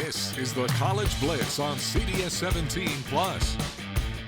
This is the College Blitz on CBS 17 Plus.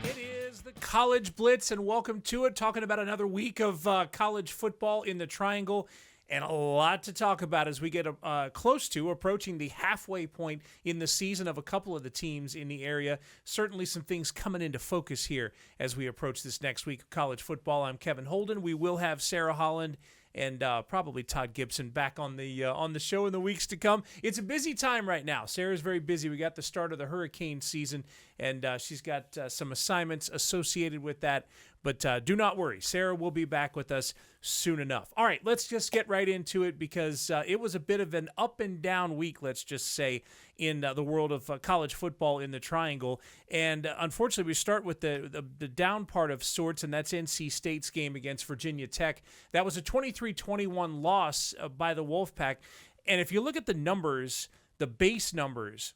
It is the College Blitz, and welcome to it. Talking about another week of college football in the Triangle, and a lot to talk about as we get close to approaching the halfway point in the season of a couple of the teams in the area. Certainly some things coming into focus here as we approach this next week of college football. I'm Kevin Holden. We will have Sarah Holland and probably Todd Gibson back on the show in the weeks to come. It's a busy time right now. Sarah's very busy. We got the start of the hurricane season, and she's got some assignments associated with that. But do not worry. Sarah will be back with us soon enough. All right, let's just get right into it because it was a bit of an up and down week, let's just say, in the world of college football in the Triangle. And unfortunately, we start with the down part of sorts, and that's NC State's game against Virginia Tech. That was a 23-21 loss by the Wolfpack. And if you look at the numbers, the base numbers,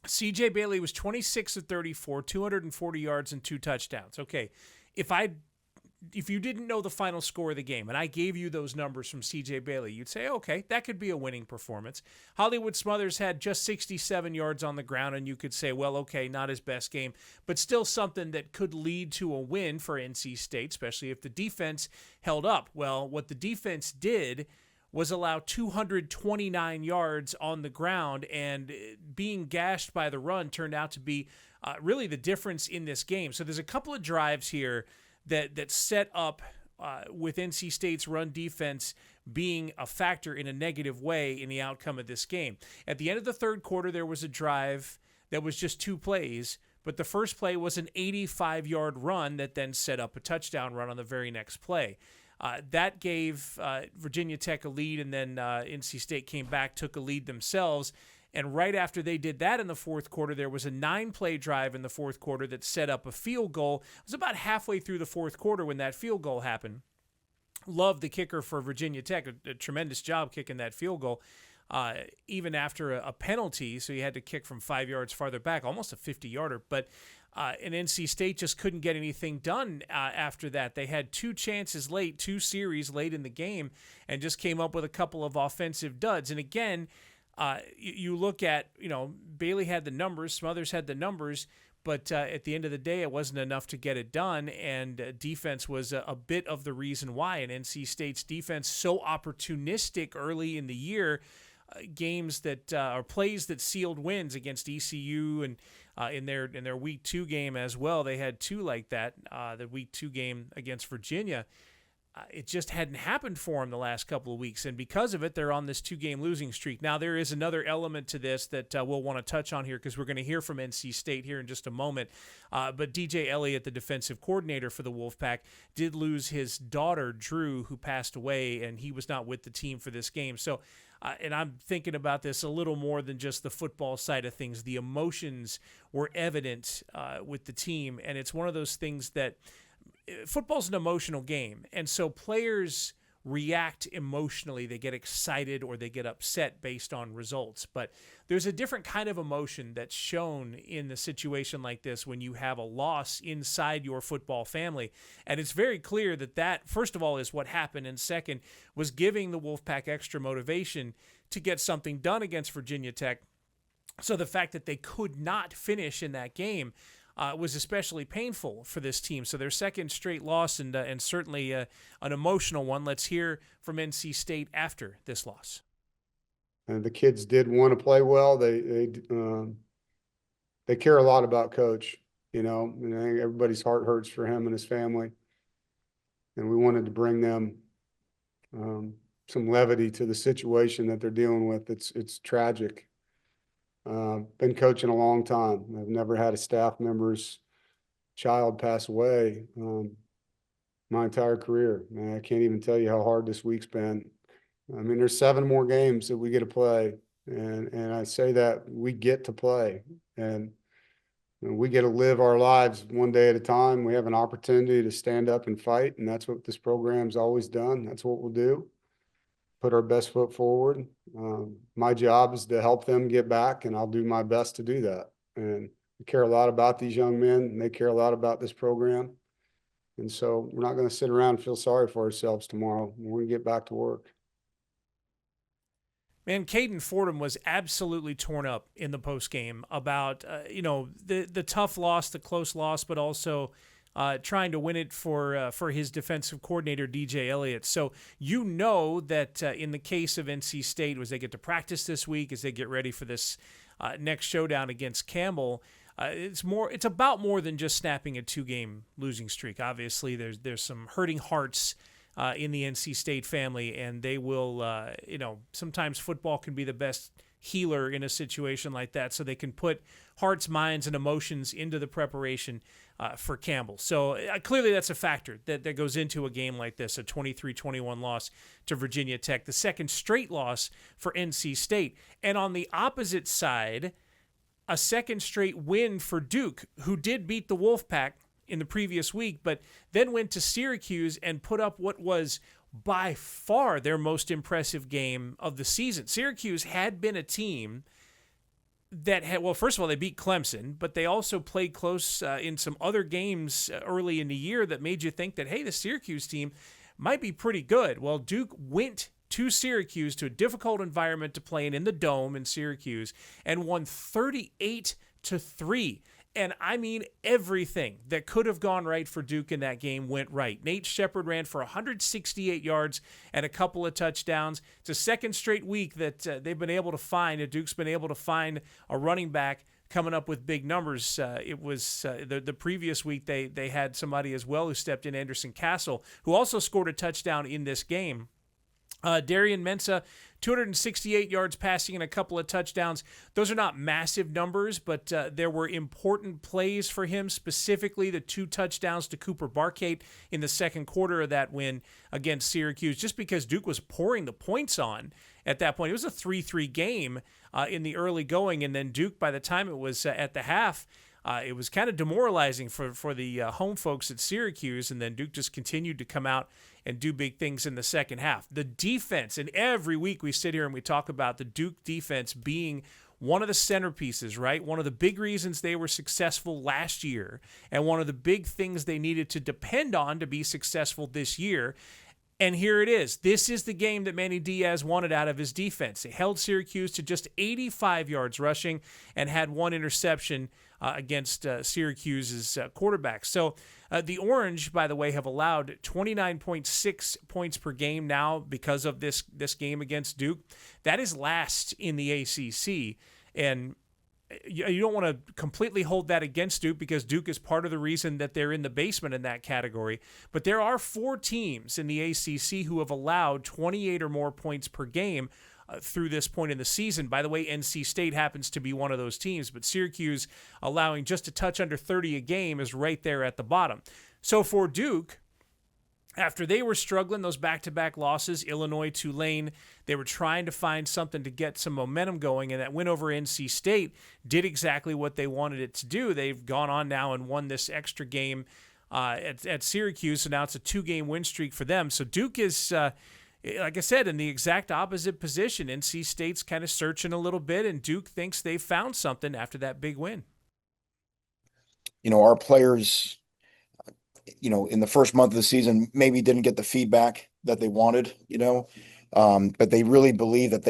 C.J. Bailey was 26 of 34, 240 yards and 2 touchdowns. Okay, if you didn't know the final score of the game and I gave you those numbers from C.J. Bailey, you'd say, okay, that could be a winning performance. Hollywood Smothers had just 67 yards on the ground, and you could say, well, okay, not his best game, but still something that could lead to a win for NC State, especially if the defense held up. Well, what the defense did was allow 229 yards on the ground, and being gashed by the run turned out to be really the difference in this game. So there's a couple of drives here that set up with NC State's run defense being a factor in a negative way in the outcome of this game. At the end of the third quarter, there was a drive that was just 2 plays, but the first play was an 85-yard run that then set up a touchdown run on the very next play. That gave Virginia Tech a lead, and then NC State came back, took a lead themselves. And right after they did that in the fourth quarter, there was a 9-play drive in the fourth quarter that set up a field goal. It was about halfway through the fourth quarter when that field goal happened. Loved the kicker for Virginia Tech, a tremendous job kicking that field goal, even after a penalty. So he had to kick from 5 yards farther back, almost a 50-yarder. But and NC State just couldn't get anything done after that. They had 2 chances late, 2 series late in the game, and just came up with a couple of offensive duds. And again, you look at, Bailey had the numbers, Smothers had the numbers, but at the end of the day, it wasn't enough to get it done, and defense was a bit of the reason why. And NC State's defense so opportunistic early in the year, games that or plays that sealed wins against ECU and in their Week 2 game as well. They had 2 like that, the Week 2 game against Virginia. It just hadn't happened for them the last couple of weeks, and because of it, they're on this 2-game losing streak. Now, there is another element to this that we'll want to touch on here because we're going to hear from NC State here in just a moment. But DJ Elliott, the defensive coordinator for the Wolfpack, did lose his daughter, Drew, who passed away, and he was not with the team for this game. So, and I'm thinking about this a little more than just the football side of things. The emotions were evident with the team, and it's one of those things that football's an emotional game, and so players react emotionally. They get excited or they get upset based on results. But there's a different kind of emotion that's shown in a situation like this when you have a loss inside your football family. And it's very clear that first of all, is what happened, and second, was giving the Wolfpack extra motivation to get something done against Virginia Tech. So the fact that they could not finish in that game was especially painful for this team. So their second straight loss, and certainly an emotional one. Let's hear from NC State after this loss. And the kids did want to play well. They care a lot about Coach, and I think everybody's heart hurts for him and his family. And we wanted to bring them some levity to the situation that they're dealing with. It's tragic. Been coaching a long time. I've never had a staff member's child pass away my entire career. Man, I can't even tell you how hard this week's been. I mean, there's 7 more games that we get to play, and I say that we get to play, and we get to live our lives one day at a time. We have an opportunity to stand up and fight, and that's what this program's always done. That's what we'll do. Put our best foot forward. My job is to help them get back, and I'll do my best to do that. And we care a lot about these young men, and they care a lot about this program. And so we're not going to sit around and feel sorry for ourselves tomorrow. We're going to get back to work. Man, Caden Fordham was absolutely torn up in the post game about the tough loss, the close loss, but also trying to win it for his defensive coordinator DJ Elliott. So that in the case of NC State, as they get to practice this week, as they get ready for this next showdown against Campbell, it's about more than just snapping a 2-game losing streak. Obviously, there's some hurting hearts in the NC State family, and they will, sometimes football can be the best healer in a situation like that, so they can put hearts, minds, and emotions into the preparation for Campbell. So clearly that's a factor that goes into a game like this, a 23-21 loss to Virginia Tech, the second straight loss for NC State. And on the opposite side, a second straight win for Duke, who did beat the Wolfpack in the previous week, but then went to Syracuse and put up what was by far their most impressive game of the season. Syracuse had been a team that had, well, first of all, they beat Clemson, but they also played close in some other games early in the year that made you think that, hey, the Syracuse team might be pretty good. Well, Duke went to Syracuse, to a difficult environment to play in the Dome in Syracuse, and won 38-3. And I mean, everything that could have gone right for Duke in that game went right. Nate Shepard ran for 168 yards and a couple of touchdowns. It's a second straight week that Duke's been able to find a running back coming up with big numbers. It was the previous week they had somebody as well who stepped in, Anderson Castle, who also scored a touchdown in this game. Darian Mensah, 268 yards passing and a couple of touchdowns. Those are not massive numbers, but there were important plays for him, specifically the 2 touchdowns to Cooper Barkate in the second quarter of that win against Syracuse, just because Duke was pouring the points on at that point. It was a 3-3 game in the early going, and then Duke, by the time it was at the half, it was kind of demoralizing for the home folks at Syracuse, and then Duke just continued to come out and do big things in the second half. The defense, and every week we sit here and we talk about the Duke defense being one of the centerpieces, right? One of the big reasons they were successful last year, and one of the big things they needed to depend on to be successful this year. And here it is. This is the game that Manny Diaz wanted out of his defense. They held Syracuse to just 85 yards rushing and had 1 interception against Syracuse's quarterback. So the Orange, by the way, have allowed 29.6 points per game now because of this game against Duke. That is last in the ACC. And you don't want to completely hold that against Duke, because Duke is part of the reason that they're in the basement in that category. But there are 4 teams in the ACC who have allowed 28 or more points per game through this point in the season. By the way, NC State happens to be one of those teams, but Syracuse allowing just a touch under 30 a game is right there at the bottom. So for Duke, after they were struggling, those back-to-back losses, Illinois, Tulane, they were trying to find something to get some momentum going, and that win over NC State did exactly what they wanted it to do. They've gone on now and won this extra game at Syracuse, so now it's a 2-game win streak for them. So Duke is, like I said, in the exact opposite position. NC State's kind of searching a little bit, and Duke thinks they've found something after that big win. Our players, in the first month of the season, maybe didn't get the feedback that they wanted, but they really believe that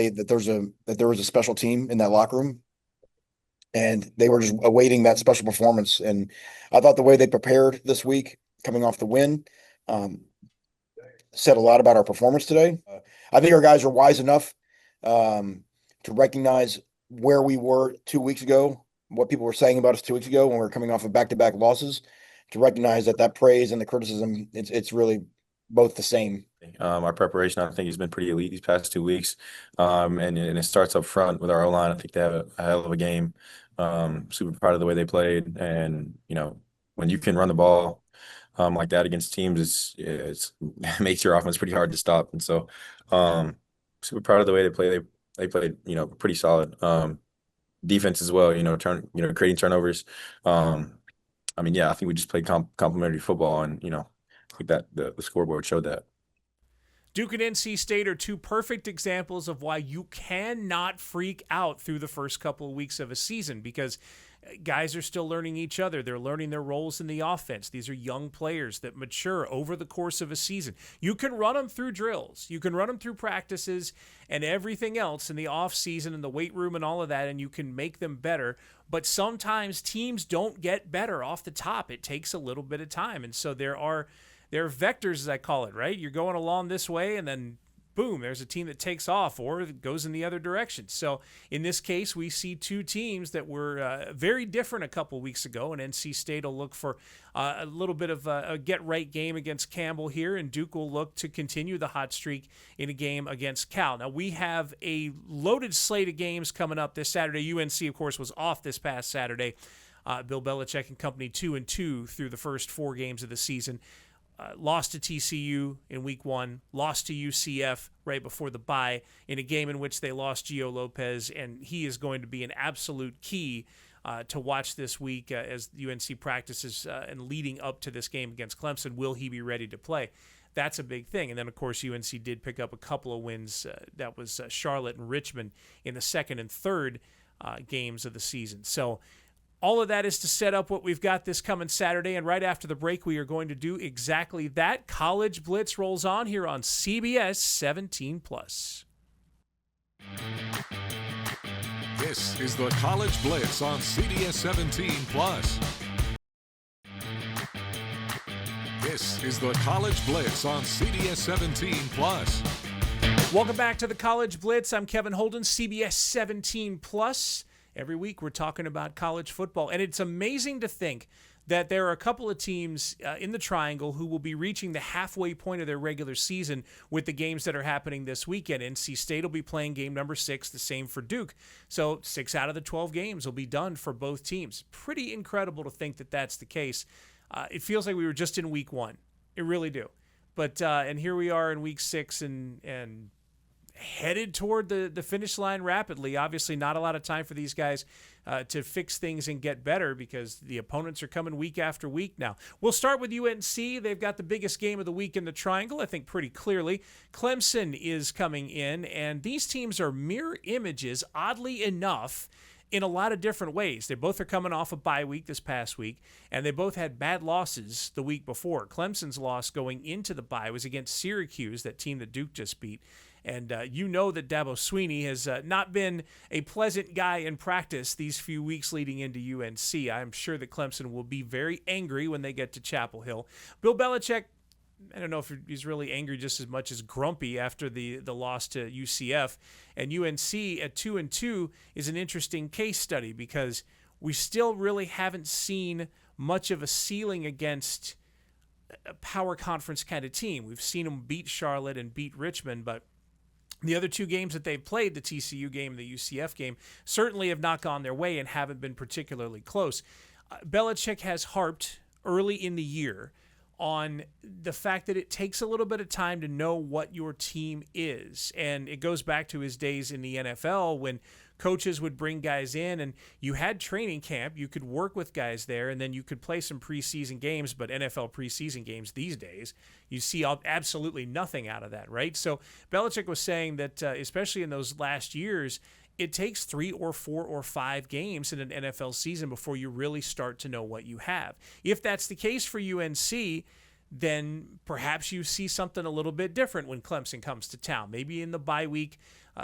there was a special team in that locker room, and they were just awaiting that special performance. And I thought the way they prepared this week, coming off the win, said a lot about our performance today. I think our guys are wise enough to recognize where we were 2 weeks ago, what people were saying about us 2 weeks ago when we were coming off of back-to-back losses, to recognize that praise and the criticism, it's really both the same. Our preparation, I think, has been pretty elite these past 2 weeks. And it starts up front with our O-line. I think they have a hell of a game. Super proud of the way they played. And, when you can run the ball like that against teams, it makes your offense pretty hard to stop. And so super proud of the way they play. They played, pretty solid. Defense as well, creating turnovers. I think we just played complementary football, and I think that the scoreboard showed that. Duke and NC State are two perfect examples of why you cannot freak out through the first couple of weeks of a season, because guys are still learning each other. They're learning their roles in the offense. These are young players that mature over the course of a season. You can run them through drills. You can run them through practices and everything else in the off season and the weight room and all of that, and you can make them better. But sometimes teams don't get better off the top. It takes a little bit of time. And so there are vectors, as I call it, right? You're going along this way, and then boom, there's a team that takes off or goes in the other direction. So in this case, we see two teams that were very different a couple weeks ago, and NC State will look for a little bit of a get-right game against Campbell here, and Duke will look to continue the hot streak in a game against Cal. Now, we have a loaded slate of games coming up this Saturday. UNC, of course, was off this past Saturday. Bill Belichick and company 2-2 through the first 4 games of the season. Lost to TCU in week 1, lost to UCF right before the bye in a game in which they lost Gio Lopez, and he is going to be an absolute key to watch this week as UNC practices and leading up to this game against Clemson. Will he be ready to play? That's a big thing. And then, of course, UNC did pick up a couple of wins. That was Charlotte and Richmond in the second and third games of the season. So all of that is to set up what we've got this coming Saturday, and right after the break, we are going to do exactly that. College Blitz rolls on here on CBS 17+. This is the College Blitz on CBS 17+. This is the College Blitz on CBS 17+. Welcome back to the College Blitz. I'm Kevin Holden, CBS 17+. Every week we're talking about college football, and it's amazing to think that there are a couple of teams in the Triangle who will be reaching the halfway point of their regular season with the games that are happening this weekend. NC State will be playing game number 6, the same for Duke. So 6 out of the 12 games will be done for both teams. Pretty incredible to think that that's the case. It feels like we were just in week 1. It really do. But and here we are in week 6 and headed toward the finish line rapidly. Obviously, not a lot of time for these guys to fix things and get better because the opponents are coming week after week now. We'll start with UNC. They've got the biggest game of the week in the Triangle, I think pretty clearly. Clemson is coming in, and these teams are mirror images, oddly enough, in a lot of different ways. They both are coming off a bye week this past week, and they both had bad losses the week before. Clemson's loss going into the bye was against Syracuse, that team that Duke just beat. And you know that Dabo Swinney has not been a pleasant guy in practice these few weeks leading into UNC. I'm sure that Clemson will be very angry when they get to Chapel Hill. Bill Belichick, I don't know if he's really angry just as much as grumpy after the loss to UCF. And UNC at 2-2 is an interesting case study because we still really haven't seen much of a ceiling against a power conference kind of team. We've seen them beat Charlotte and beat Richmond, but the other 2 games that they've played, the TCU game and the UCF game, certainly have not gone their way and haven't been particularly close. Belichick has harped early in the year on the fact that it takes a little bit of time to know what your team is. And it goes back to his days in the NFL when coaches would bring guys in and you had training camp, you could work with guys there, and then you could play some preseason games. But NFL preseason games these days, you see absolutely nothing out of that, right? So Belichick was saying that especially in those last years, it takes 3 or 4 or 5 games in an NFL season before you really start to know what you have. If that's the case for UNC, then perhaps you see something a little bit different when Clemson comes to town. Maybe in the bye week,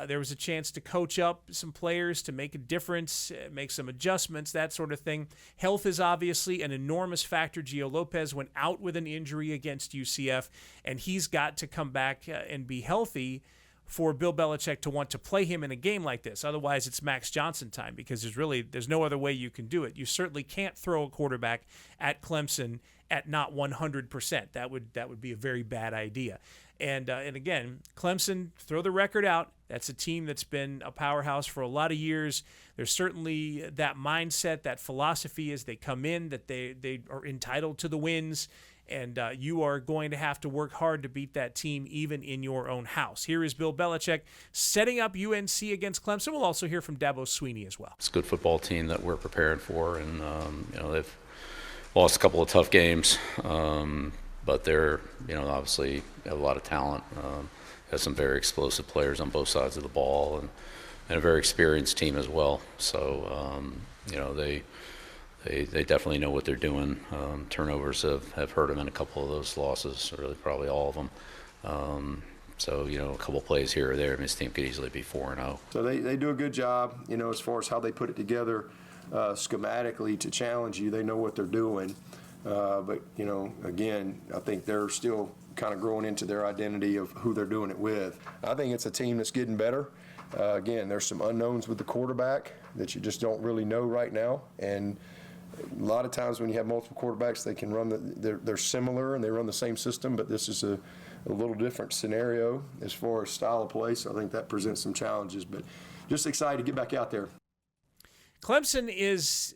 there was a chance to coach up some players to make a difference, make some adjustments, that sort of thing. Health is obviously an enormous factor. Gio Lopez went out with an injury against UCF, and he's got to come back and be healthy for Bill Belichick to want to play him in a game like this. Otherwise, it's Max Johnson time because there's no other way you can do it. You certainly can't throw a quarterback at Clemson at not 100%. That would be a very bad idea. And again, Clemson, throw the record out. That's a team that's been a powerhouse for a lot of years. There's certainly that mindset, that philosophy as they come in, that they are entitled to the wins. And you are going to have to work hard to beat that team even in your own house. Here is Bill Belichick setting up UNC against Clemson. We'll also hear from Dabo Swinney as well. It's a good football team that we're preparing for, and they've lost a couple of tough games. but they're, obviously have a lot of talent. Has some very explosive players on both sides of the ball, and a very experienced team as well. So, they definitely know what they're doing. Turnovers have hurt them in a couple of those losses, really probably all of them. So, a couple plays here or there, and this team could easily be 4-0. So they do a good job, as far as how they put it together schematically to challenge you. They know what they're doing. But, again, I think they're still kind of growing into their identity of who they're doing it with. I think it's a team that's getting better. Again, there's some unknowns with the quarterback that you just don't really know right now. And a lot of times when you have multiple quarterbacks, they can run they're similar and they run the same system, but this is a little different scenario as far as style of play. So I think that presents some challenges, but just excited to get back out there. Clemson is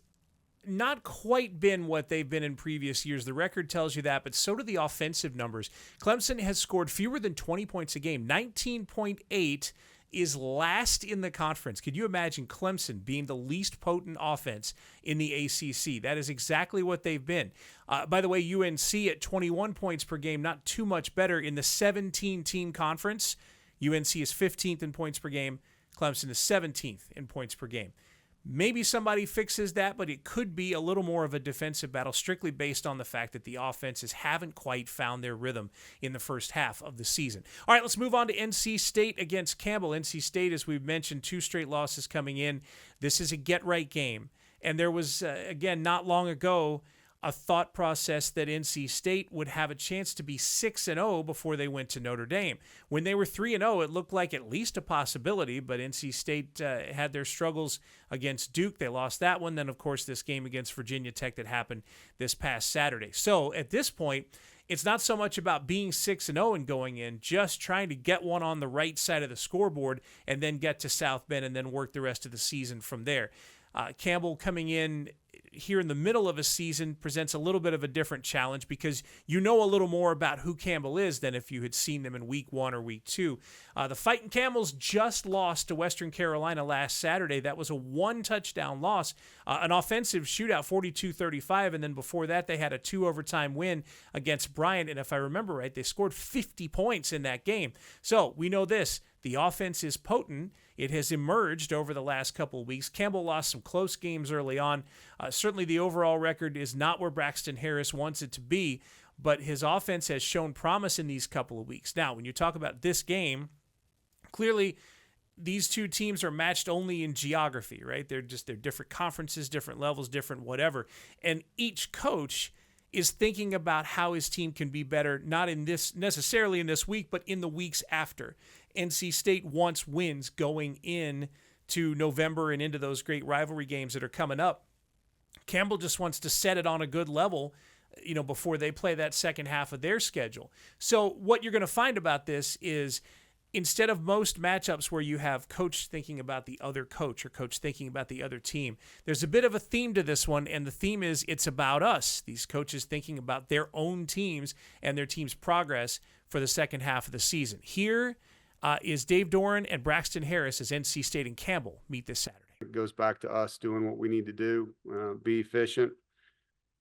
not quite been what they've been in previous years. The record tells you that, but so do the offensive numbers. Clemson has scored fewer than 20 points a game. 19.8 is last in the conference. Could you imagine Clemson being the least potent offense in the ACC? That is exactly what they've been. By the way, UNC at 21 points per game, not too much better in the 17-team conference. UNC is 15th in points per game. Clemson is 17th in points per game. Maybe somebody fixes that, but it could be a little more of a defensive battle strictly based on the fact that the offenses haven't quite found their rhythm in the first half of the season. All right, let's move on to NC State against Campbell. NC State, as we've mentioned, 2 straight losses coming in. This is a get-right game. And there was, again, not long ago, a thought process that NC State would have a chance to be 6-0 before they went to Notre Dame. When they were 3-0, it looked like at least a possibility, but NC State had their struggles against Duke. They lost that one. Then, of course, this game against Virginia Tech that happened this past Saturday. So at this point, it's not so much about being 6-0 and going in, just trying to get one on the right side of the scoreboard and then get to South Bend and then work the rest of the season from there. Campbell coming in here in the middle of a season presents a little bit of a different challenge because you know a little more about who Campbell is than if you had seen them in week 1 or week 2. The Fighting Camels just lost to Western Carolina last Saturday. That was a 1-touchdown loss, an offensive shootout, 42-35, and then before that they had a 2-overtime win against Bryant, and if I remember right, they scored 50 points in that game. So we know this. The offense is potent. It has emerged over the last couple of weeks. Campbell lost some close games early on. Certainly the overall record is not where Braxton Harris wants it to be, but his offense has shown promise in these couple of weeks. Now, when you talk about this game, clearly these two teams are matched only in geography, right? They're different conferences, different levels, different whatever. And each coach is thinking about how his team can be better, not in this necessarily in this week, but in the weeks after. NC State wants wins going in to November and into those great rivalry games that are coming up. Campbell just wants to set it on a good level, before they play that second half of their schedule. So what you're going to find about this is instead of most matchups where you have coach thinking about the other coach or coach thinking about the other team, there's a bit of a theme to this one, and the theme is it's about us. These coaches thinking about their own teams and their team's progress for the second half of the season. Here is Dave Doran and Braxton Harris as NC State and Campbell meet this Saturday. It goes back to us doing what we need to do, be efficient,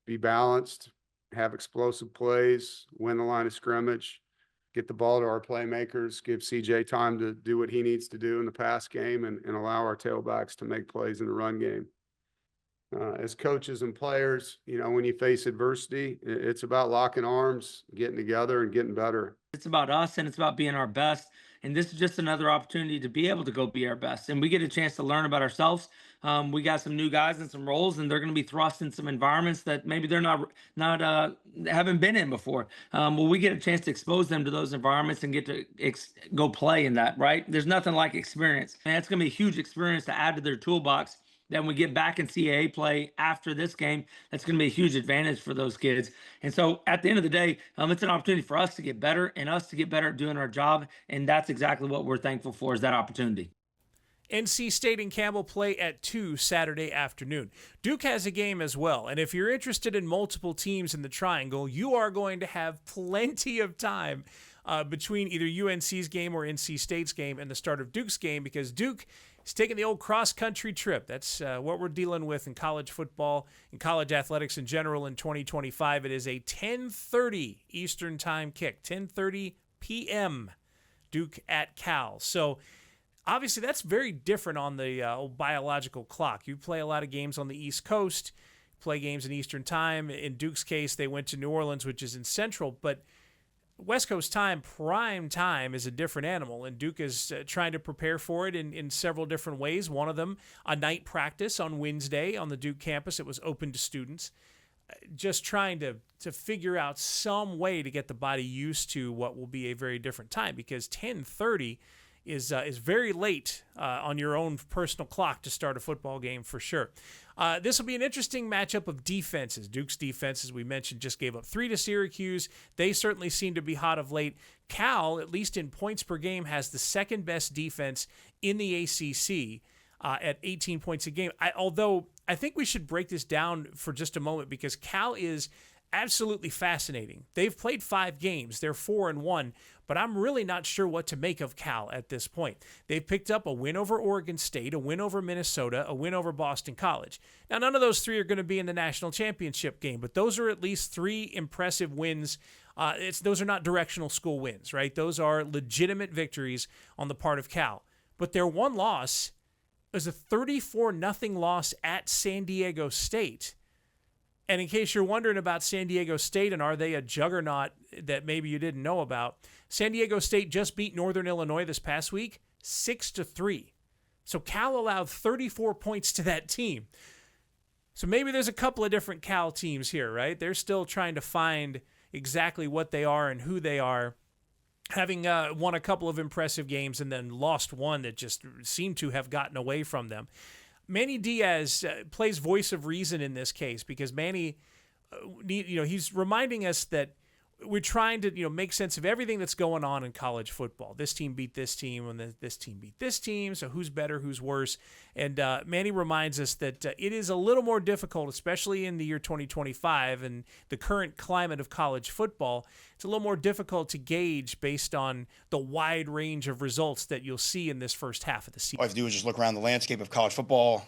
be balanced, have explosive plays, win the line of scrimmage, get the ball to our playmakers, give CJ time to do what he needs to do in the pass game, and allow our tailbacks to make plays in the run game. As coaches and players, when you face adversity, it's about locking arms, getting together, and getting better. It's about us, and it's about being our best. And this is just another opportunity to be able to go be our best. And we get a chance to learn about ourselves. We got some new guys and some roles, and they're going to be thrust in some environments that maybe they're not haven't been in before. Well, we get a chance to expose them to those environments and get to go play in that, right? There's nothing like experience. And it's going to be a huge experience to add to their toolbox. Then we get back in CAA play after this game. That's going to be a huge advantage for those kids. And so at the end of the day, it's an opportunity for us to get better and us to get better at doing our job. And that's exactly what we're thankful for, is that opportunity. NC State and Campbell play at 2 Saturday afternoon. Duke has a game as well, and if you're interested in multiple teams in the Triangle, you are going to have plenty of time between either UNC's game or NC State's game and the start of Duke's game, because Duke He's taking the old cross-country trip. That's what we're dealing with in college football and college athletics in general in 2025. It is a 10:30 Eastern time kick, 10:30 p.m. Duke at Cal. So obviously that's very different on the old biological clock. You play a lot of games on the East Coast, play games in Eastern time. In Duke's case, they went to New Orleans, which is in Central, but West Coast time, prime time, is a different animal, and Duke is trying to prepare for it in several different ways. One of them, a night practice on Wednesday on the Duke campus. It was open to students. Just trying to figure out some way to get the body used to what will be a very different time, because 10:30 is very late on your own personal clock to start a football game for sure. This will be an interesting matchup of defenses. Duke's defense, as we mentioned, just gave up 3 to Syracuse. They certainly seem to be hot of late. Cal, at least in points per game, has the second best defense in the ACC at 18 points a game. Although I think we should break this down for just a moment, because Cal is absolutely fascinating. They've played 5 games. They're 4-1, but I'm really not sure what to make of Cal at this point. They've picked up a win over Oregon State, a win over Minnesota, a win over Boston College. Now, none of those 3 are going to be in the national championship game, but those are at least 3 impressive wins. Those are not directional school wins, right? Those are legitimate victories on the part of Cal. But their one loss is a 34-0 loss at San Diego State. And in case you're wondering about San Diego State and are they a juggernaut that maybe you didn't know about, San Diego State just beat Northern Illinois this past week 6-3. So Cal allowed 34 points to that team. So maybe there's a couple of different Cal teams here, right? They're still trying to find exactly what they are and who they are, having won a couple of impressive games and then lost one that just seemed to have gotten away from them. Manny Diaz plays voice of reason in this case, because Manny, he's reminding us that we're trying to, make sense of everything that's going on in college football. This team beat this team, and this team beat this team. So who's better, who's worse? And Manny reminds us that it is a little more difficult, especially in the year 2025 and the current climate of college football. It's a little more difficult to gauge based on the wide range of results that you'll see in this first half of the season. All I have to do is just look around the landscape of college football.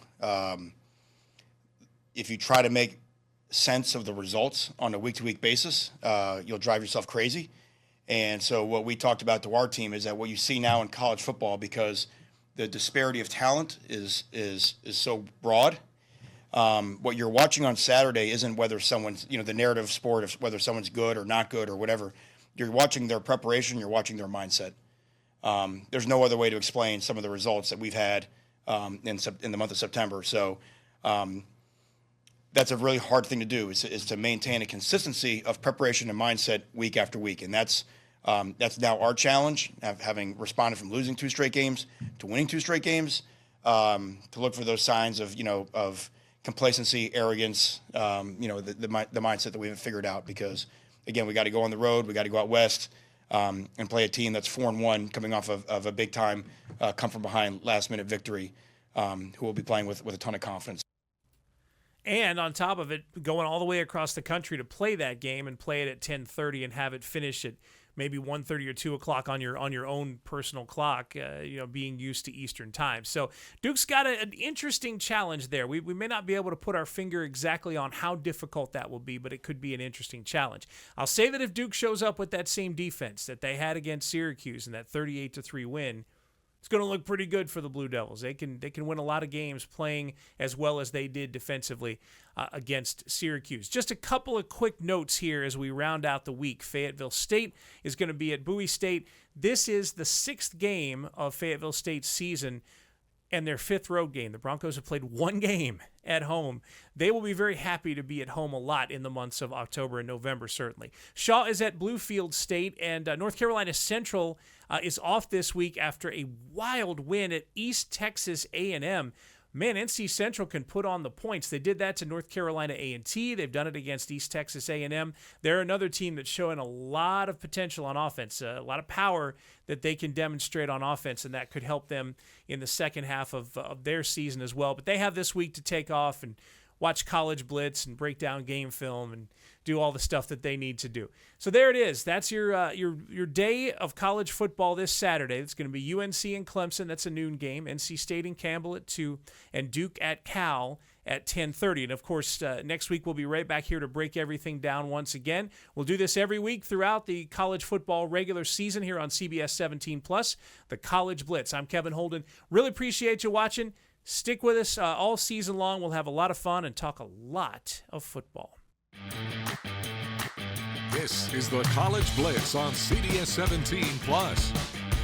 If you try to make sense of the results on a week-to-week basis, you'll drive yourself crazy. And so what we talked about to our team is that what you see now in college football, because the disparity of talent is so broad, what you're watching on Saturday isn't whether someone's, the narrative sport of whether someone's good or not good or whatever. You're watching their preparation, you're watching their mindset. There's no other way to explain some of the results that we've had in the month of September. So that's a really hard thing to do, is to maintain a consistency of preparation and mindset week after week. And that's now our challenge, having responded from losing 2 straight games to winning 2 straight games, to look for those signs of, of complacency, arrogance, the mindset that we haven't figured out. Because, again, we got to go on the road, we got to go out west and play a team that's 4-1 coming off of a big-time come-from-behind last-minute victory, who will be playing with a ton of confidence. And on top of it, going all the way across the country to play that game and play it at 10:30 and have it finish at maybe 1:30 or 2 o'clock on your own personal clock, being used to Eastern time. So Duke's got an interesting challenge there. We may not be able to put our finger exactly on how difficult that will be, but it could be an interesting challenge. I'll say that if Duke shows up with that same defense that they had against Syracuse in that 38-3 win, it's going to look pretty good for the Blue Devils. They can win a lot of games playing as well as they did defensively against Syracuse. Just a couple of quick notes here as we round out the week. Fayetteville State is going to be at Bowie State. This is the 6th game of Fayetteville State's season and their 5th road game. The Broncos have played 1 game at home. They will be very happy to be at home a lot in the months of October and November, certainly. Shaw is at Bluefield State, and North Carolina Central is off this week after a wild win at East Texas A&M. Man, NC Central can put on the points. They did that to North Carolina A&T. They've done it against East Texas A&M. They're another team that's showing a lot of potential on offense, a lot of power that they can demonstrate on offense, and that could help them in the second half of their season as well. But they have this week to take off, and watch College Blitz and break down game film and do all the stuff that they need to do. So there it is. That's your day of college football this Saturday. It's going to be UNC and Clemson. That's a noon game. NC State and Campbell at 2, and Duke at Cal at 10:30. And of course, next week we'll be right back here to break everything down once again. We'll do this every week throughout the college football regular season here on CBS 17 Plus, the College Blitz. I'm Kevin Holden. Really appreciate you watching. Stick with us all season long. We'll have a lot of fun and talk a lot of football. This is the College Blitz on CBS 17 Plus.